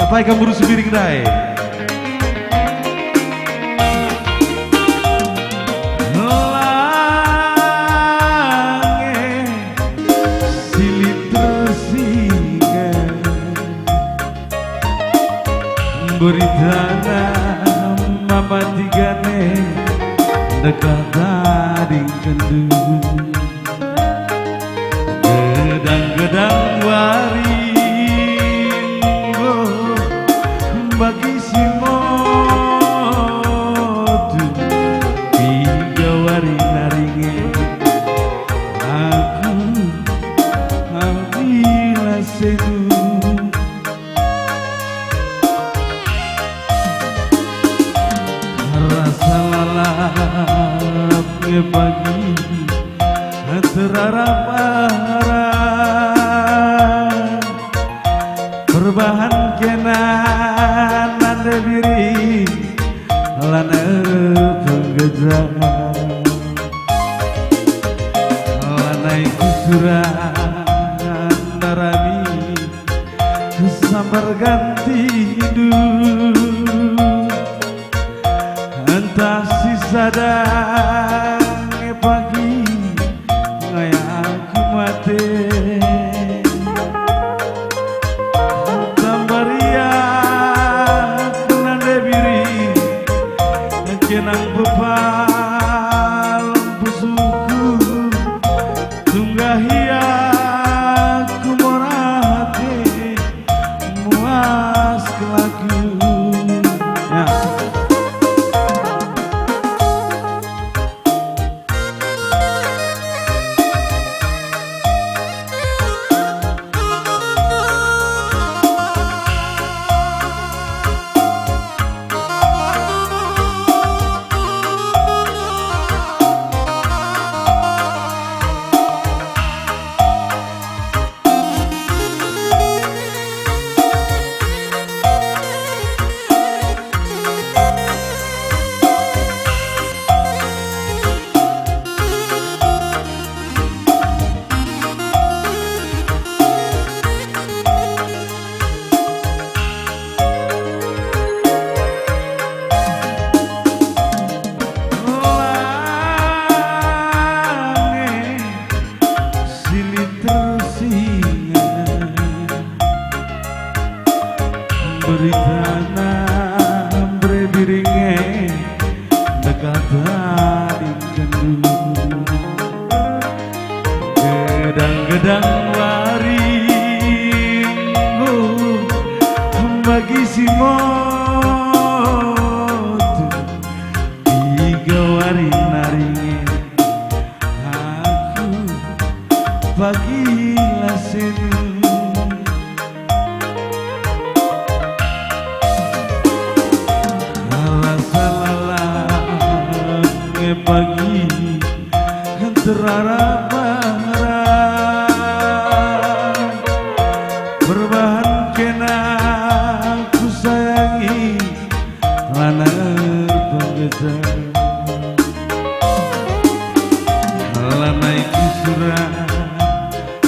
Apa yang kamu sendiri kedai? Beritana mama tigane dekat dari kendu gedang-gedang waringgo bagi si motu tiga wari naringe aku ambil sedu. Pagi terarap-arap berbahan kenan nanda diri lana penggejang lana iku suran darani sambar ganti hidup entah sisa pagi ngaya aku mati tambaria nande biri kenang bepal busuku tunggahia ku morate muas kelaku ya. Beritana berbiringe dekat di kendu gedang-gedang waringgo bagi si motu tiga wari naringe aku bagilah sedu. Pagi terarap-arap berbahan kena ku sayangi lana penggejang lana iku surah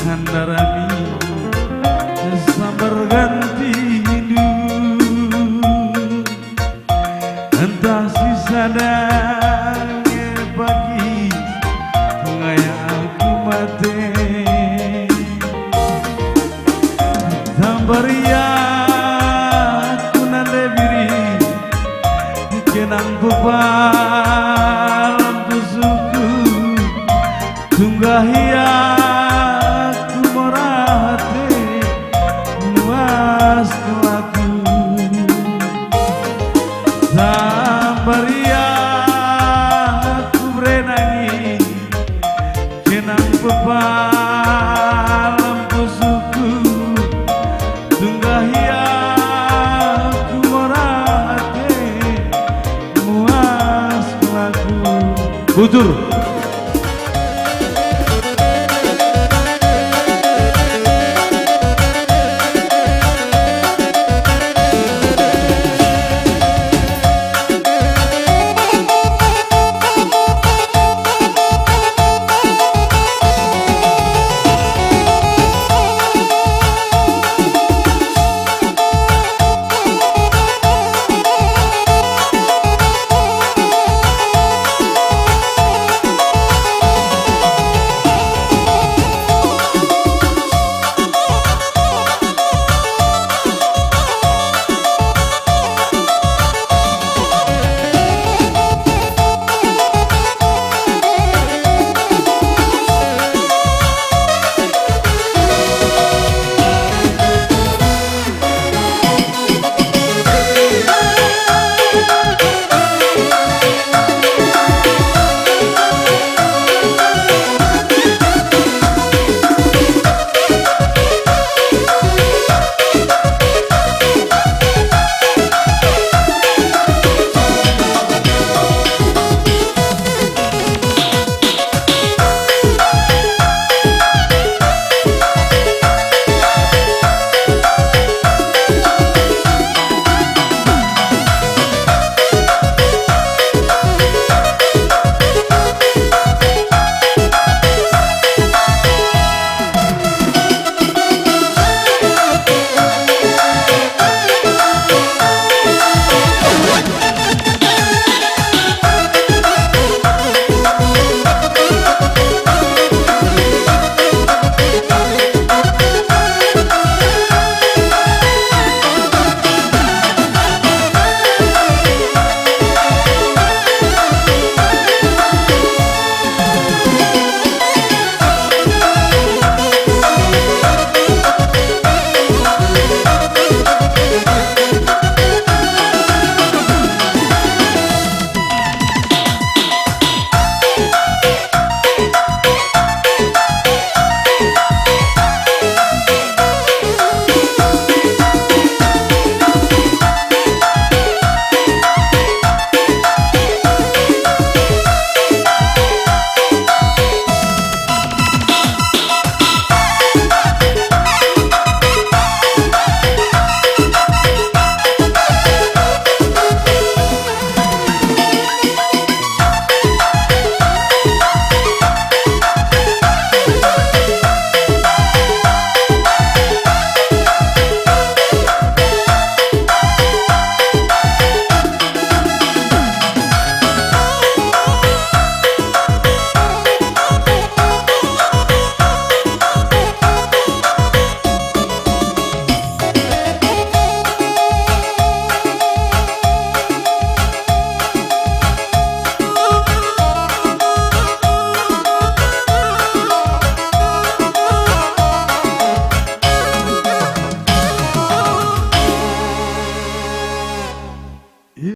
handarani sambar ganti hidup entah sisa pagi ngaya aku mati tambaria aku nande biri kenang bebal busuku tunggahia aku morate muas kelaku tambaria bebal busuku tunggahia ku morate muas kelaku. Bujur